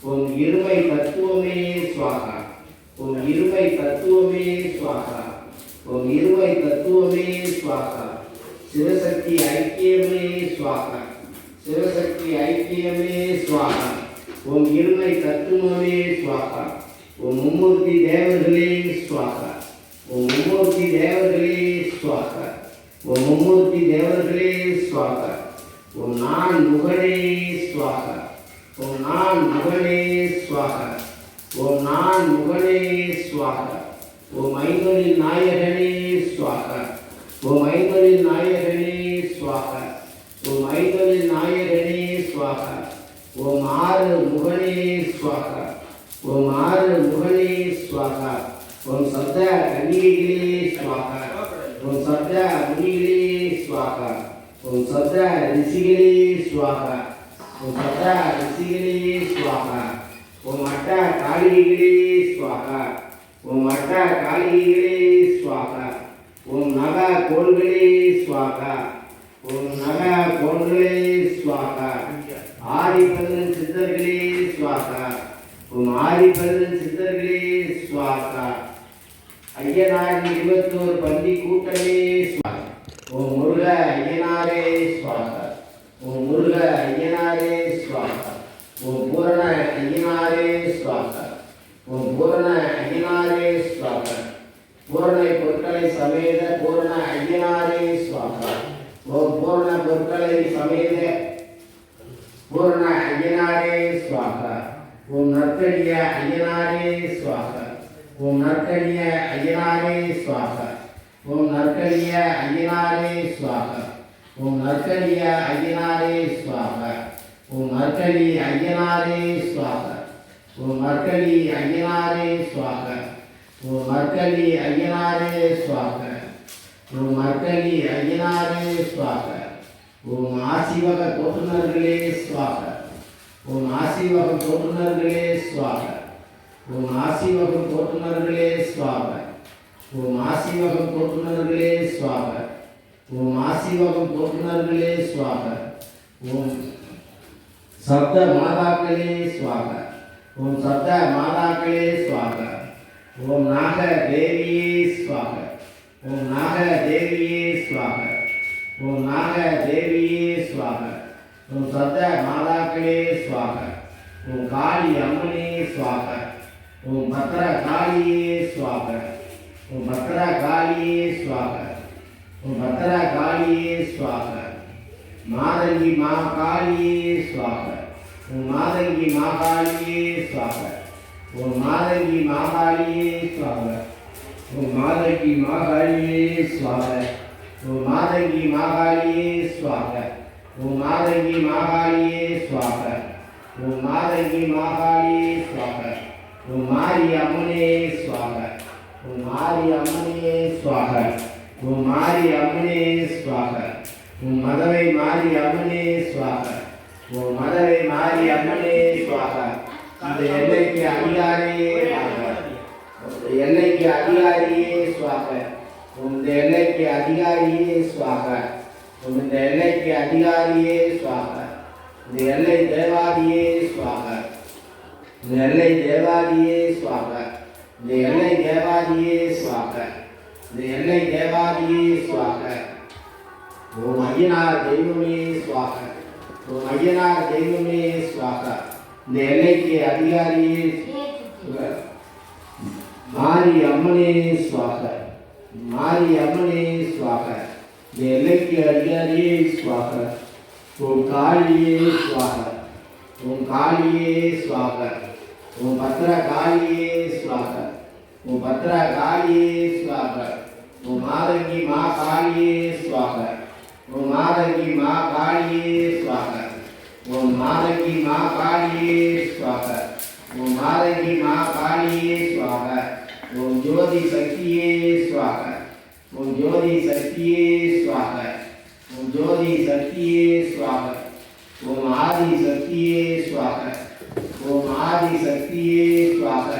ஓம் இருமை தத்துவமே ஸ்வாகா. ஓம் இருமை தத்துவமே ஸ்வாகா. ஓம் இருமை தத்துவமே ஸ்வாகா. சிவசக்தி ஐக்கியமே ஸ்வாகா. சிவசக்தி ஐக்கியமே ஸ்வாகா. ஓம் இருமை தத்துவமே ஸ்வாகா. ஓம் மும்மூர்த்தி தேவர்களே ஸ்வாகா. ஓம் மும்மூர்த்தி தேவர்களே ஸ்வாகா. ஓம் மும்மூர்த்தி தேவர்களே ஸ்வாகா. ஓம் நான் முகனே ஸ்வாகா. ஓம் நான் முகனே ஸ்வாகா. ஓம் நான் முகனே ஸ்வாகா. ஓம் ஐம்பொறில் நாயகனே ஸ்வாகா. ஓம் ஐம்பொறில் நாயகனே ஸ்வாகா. ஓம் ஐம்பொறில் நாயகனே ஸ்வாகா. ஓம் ஆறு முகனே ஸ்வாகா. ஓம் ஆறு முகனே ஸ்வாகா. ஓம் சப்த கன்னிகைகளே ஸ்வாகா. ஓம் சப்த முனிகளே ஸ்வாகா. ஓம் சப்த ரிஷிகளே ஸ்வாகா. ஓம் சப்த ரிஷிகளே ஸ்வாகா. ஓம் அட்ட காளிகளே ஸ்வாகா. ஓம் அட்ட காளிகளே ஸ்வாகா. ஓம் நக கோள்களே ஸ்வாகா. ஓம் நக கோள்களே ஸ்வாகா. ஆதிபந்தன் சித்தர்களே ஸ்வாகா. ஓம் ஆதிபந்தன் சித்தர்களே ஸ்வாகா. ஐயனாரின் 21 பந்தி கூட்டமே ஸ்வாகா. ஓம் முருக ஐயனாரே ஸ்வாகா. ஓம் முருக ஐயனாரே ஸ்வாகா. ஓம் பூரண ஐயனாரே ஸ்வாகா. ஓம் பூரண ஐயனாரே ஸ்வாகா. பூரணை பொருட்களை சமேத பூரண ஐயனாரே ஸ்வாகா. ஓம் பூரண பொருட்களை சமேத பூரண ஐயனாரே ஸ்வாகா. ஓம் நற்கடிய ஐயனாரே ஸ்வாகா. ஓம் நற்கடிய ஐயனாரே ஸ்வாகா. ஓம் நற்கடிய ஐயனாரே ஸ்வாகா. ஓம் நற்கடிய ஐயனாரே ஸ்வாகா. ஓம் நற்கடி ஐயனாரே ஸ்வாகா. ஓம் நற்கடி ஐயனாரே ஸ்வாகா. ஓம் நற்கடி ஐயனாரே ஸ்வாகா. ஓம் நற்கடி ஐயனாரே ஸ்வாகா. ஓம் ஆசிவக தோற்றுநர்களே ஸ்வாகா. ஓம் ஆசிவகம் தோற்றுநர்களே ஸ்வாகா. ஓம் ஆசிவகம் தோற்றுநர்களே ஸ்வாகா. ஓம் ஆசிவகம் தோற்றுநர்களே ஸ்வாகா. ஓம் ஆசிவகம் தோற்றுநர்களே ஸ்வாகா. ஓம் சப்த மாதாக்களே ஸ்வாகா. ஓம் சப்த மாதாக்களே ஸ்வாகா. ஓம் நாக தேவியே ஸ்வாகா. ஓம் நாக தேவியே ஸ்வாகா. ஓம் நாக தேவியே ஸ்வாகா. ஓம் சப்த மாதாக்களே ஸ்வாகா. ஓம் காளி அம்மனே ஸ்வாகா. ஓம் பத்ர காளியே ஸ்வாகா. ஓம் பத்ர காளியே ஸ்வாகா. ஓம் பத்ர காளியே ஸ்வாகா. மாதங்கி மாகாளியே ஸ்வாகா. ஓம் மாதங்கி மாகாளியே ஸ்வாகா. ஓம் மாதங்கி மாகாளியே ஸ்வாகா. ஓம் மாதங்கி மாகாளியே ஸ்வாகா. ஓம் மாதங்கி மாகாளியே ஸ்வாகா. ஓம் மாதங்கி மாகாளியே ஸ்வாகா. ஓம் மாதங்கி மாகாளியே ஸ்வாகா. ஓம் மாரி அம்மனே ஸ்வாகா. ஓம் மாரி அம்மனே ஸ்வாகா. ஓம் மாரி அம்மனே ஸ்வாகா. ஓம் மதவை மாரி அம்மனே ஸ்வாகா. ஓம் மதவை மாரி அம்மனே ஸ்வாகா. இந்த எல்லைக்கு அதிகாரியே ஸ்வாகா. எல்லைக்கு அதிகாரியே ஸ்வாகா. இந்த எல்லைக்கு அதிகாரியே ஸ்வாகா. இந்த எல்லைக்கு அதிகாரியே ஸ்வாகா. இந்த எல்லை தேவாதியே ஸ்வாகா. இந்த எல்லை தேவாதியே ஸ்வாகா. இந்த எல்லை தேவாதியே ஸ்வாகா. இந்த எல்லை தேவாதியே ஸ்வாகா. ஓம் ஐயனார் தெய்வமே ஸ்வாகா. ஓம் ஐயனார் தெய்வமே ஸ்வாகா. இந்த எல்லைக்கு அதிகாரியே மாரி அம்மனே ஸ்வாகா. மாரி அம்மனே ஸ்வாகா. இந்த எல்லைக்கு அதிகாரியே ஸ்வாகா. ஓம் காளியே ஸ்வாகா. ஓம் காளியே ஸ்வாகா. ஓம் பத்ர காளியே ஸ்வாகா. ஓம் பத்ர காளியே ஸ்வாகா. ஓம் மாதங்கி மா காளியே ஸ்வாகா. ஓம் மாதங்கி மா காளியே ஸ்வாகா. ஓம் மாதங்கி மா காளியே ஸ்வாகா. ஓம் மாதங்கி மா காளியே ஸ்வாகா. ஓம் ஜோதி சக்தியே ஸ்வாகா. ஓம் ஜோதி சக்தியே ஸ்வாகா. ஓம் ஜோதி சக்தியே ஸ்வாகா. ஓம் ஆதி சக்தியே ஸ்வாகா. ஓம் ஆதி சக்தியே ஸ்வாகா.